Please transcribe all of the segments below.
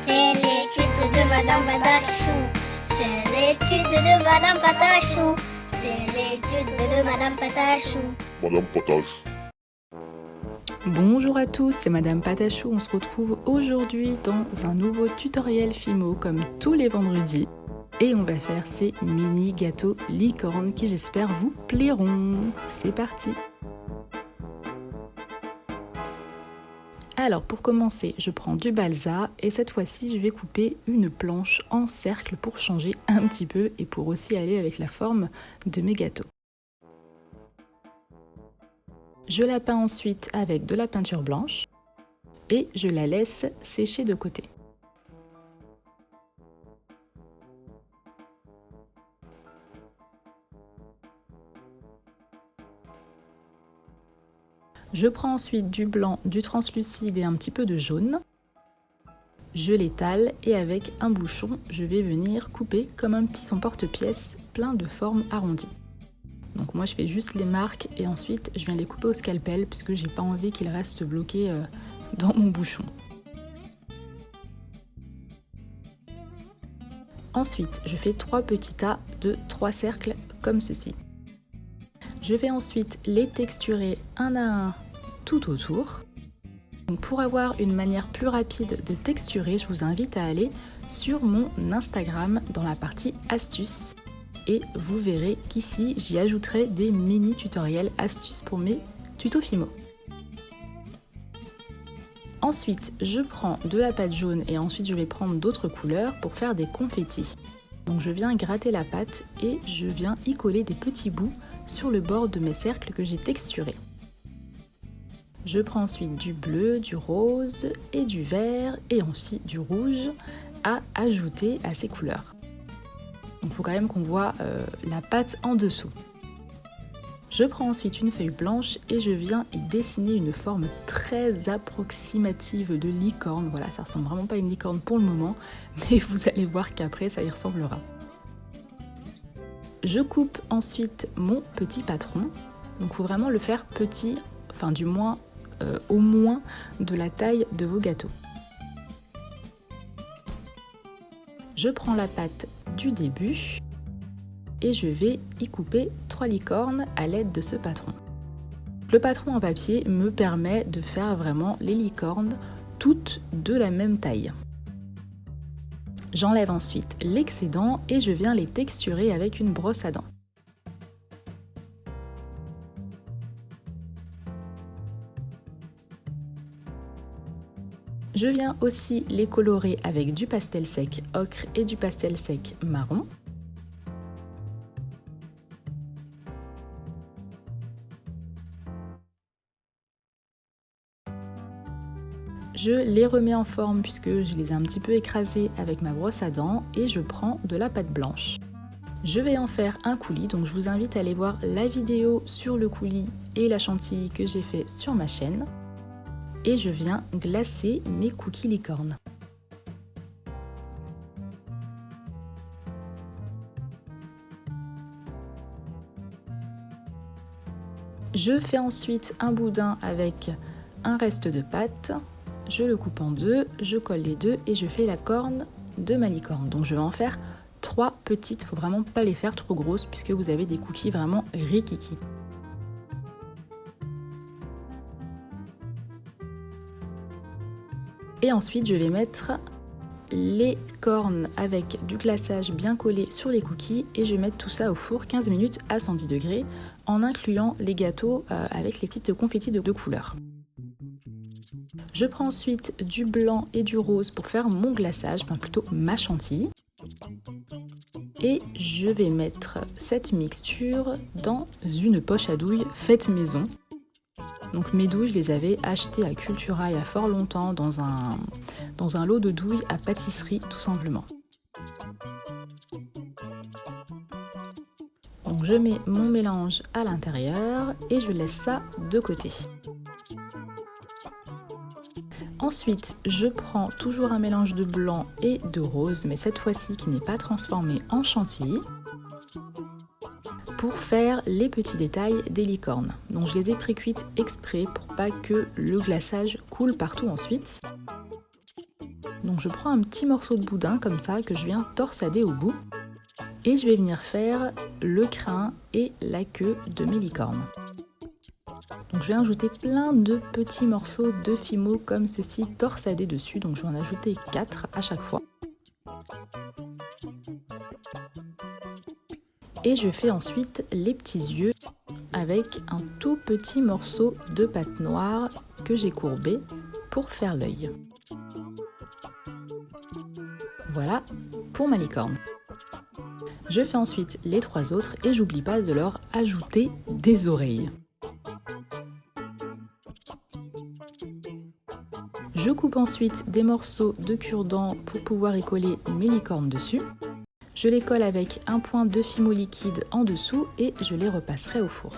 C'est l'étude de Madame Patachou. C'est l'étude de Madame Patachou. C'est l'étude de Madame Patachou. Madame Patache. Bonjour à tous, c'est Madame Patachou. On se retrouve aujourd'hui dans un nouveau tutoriel Fimo comme tous les vendredis. Et on va faire ces mini gâteaux licorne qui j'espère vous plairont. C'est parti! Alors pour commencer, je prends du balsa et cette fois-ci je vais couper une planche en cercle pour changer un petit peu et pour aussi aller avec la forme de mes gâteaux. Je la peins ensuite avec de la peinture blanche et je la laisse sécher de côté. Je prends ensuite du blanc, du translucide et un petit peu de jaune. Je l'étale et avec un bouchon, je vais venir couper comme un petit emporte-pièce plein de formes arrondies. Donc moi je fais juste les marques et ensuite je viens les couper au scalpel puisque j'ai pas envie qu'ils restent bloqués dans mon bouchon. Ensuite, je fais 3 petits tas de 3 cercles comme ceci. Je vais ensuite les texturer un à un tout autour. Donc pour avoir une manière plus rapide de texturer, je vous invite à aller sur mon Instagram dans la partie astuces et vous verrez qu'ici j'y ajouterai des mini tutoriels astuces pour mes tutos Fimo. Ensuite, je prends de la pâte jaune et ensuite je vais prendre d'autres couleurs pour faire des confettis. Donc je viens gratter la pâte et je viens y coller des petits bouts sur le bord de mes cercles que j'ai texturés. Je prends ensuite du bleu, du rose et du vert et aussi du rouge à ajouter à ces couleurs. Donc il faut quand même qu'on voit la pâte en dessous. Je prends ensuite une feuille blanche et je viens y dessiner une forme très approximative de licorne. Voilà, ça ressemble vraiment pas à une licorne pour le moment, mais vous allez voir qu'après ça y ressemblera. Je coupe ensuite mon petit patron. Donc il faut vraiment le faire petit, enfin du moins au moins de la taille de vos gâteaux. Je prends la pâte du début et je vais y couper 3 licornes à l'aide de ce patron. Le patron en papier me permet de faire vraiment les licornes toutes de la même taille. J'enlève ensuite l'excédent et je viens les texturer avec une brosse à dents. Je viens aussi les colorer avec du pastel sec ocre et du pastel sec marron. Je les remets en forme puisque je les ai un petit peu écrasés avec ma brosse à dents et je prends de la pâte blanche. Je vais en faire un coulis, donc je vous invite à aller voir la vidéo sur le coulis et la chantilly que j'ai fait sur ma chaîne. Et je viens glacer mes cookies licorne. Je fais ensuite un boudin avec un reste de pâte. Je le coupe en deux, je colle les deux et je fais la corne de ma licorne. Donc je vais en faire 3 petites, il ne faut vraiment pas les faire trop grosses puisque vous avez des cookies vraiment rikiki. Et ensuite je vais mettre les cornes avec du glaçage bien collé sur les cookies et je vais mettre tout ça au four 15 minutes à 110 degrés en incluant les gâteaux avec les petites confettis de couleur. Je prends ensuite du blanc et du rose pour faire mon glaçage, enfin plutôt ma chantilly. Et je vais mettre cette mixture dans une poche à douille faite maison. Donc mes douilles, je les avais achetées à Cultura il y a fort longtemps dans un lot de douilles à pâtisserie tout simplement. Donc je mets mon mélange à l'intérieur et je laisse ça de côté. Ensuite, je prends toujours un mélange de blanc et de rose, mais cette fois-ci qui n'est pas transformé en chantilly, pour faire les petits détails des licornes. Donc je les ai pré-cuites exprès pour pas que le glaçage coule partout ensuite. Donc je prends un petit morceau de boudin comme ça que je viens torsader au bout. Et je vais venir faire le crin et la queue de mes licornes. Donc je vais ajouter plein de petits morceaux de fimo comme ceci torsadés dessus. Donc je vais en ajouter 4 à chaque fois. Et je fais ensuite les petits yeux avec un tout petit morceau de pâte noire que j'ai courbé pour faire l'œil. Voilà pour ma licorne. Je fais ensuite les 3 autres et j'oublie pas de leur ajouter des oreilles. Je coupe ensuite des morceaux de cure-dent pour pouvoir y coller mes licornes dessus. Je les colle avec un point de fimo liquide en dessous et je les repasserai au four.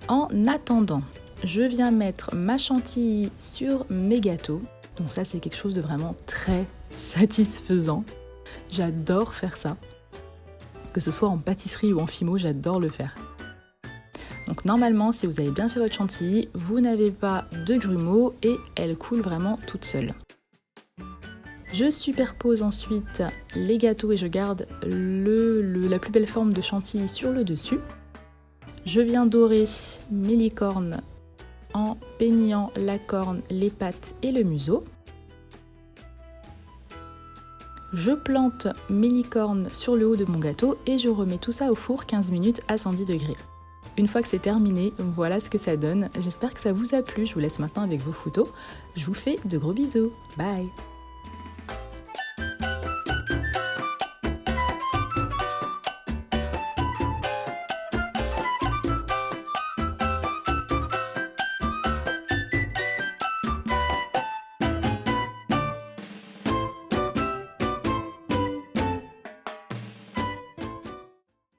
En attendant, je viens mettre ma chantilly sur mes gâteaux. Donc ça c'est quelque chose de vraiment très satisfaisant. J'adore faire ça. Que ce soit en pâtisserie ou en fimo, j'adore le faire. Donc normalement, si vous avez bien fait votre chantilly, vous n'avez pas de grumeaux et elle coule vraiment toute seule. Je superpose ensuite les gâteaux et je garde la plus belle forme de chantilly sur le dessus. Je viens dorer mes licornes en peignant la corne, les pattes et le museau. Je plante mes licornes sur le haut de mon gâteau et je remets tout ça au four 15 minutes à 110 degrés. Une fois que c'est terminé, voilà ce que ça donne. J'espère que ça vous a plu. Je vous laisse maintenant avec vos photos. Je vous fais de gros bisous. Bye!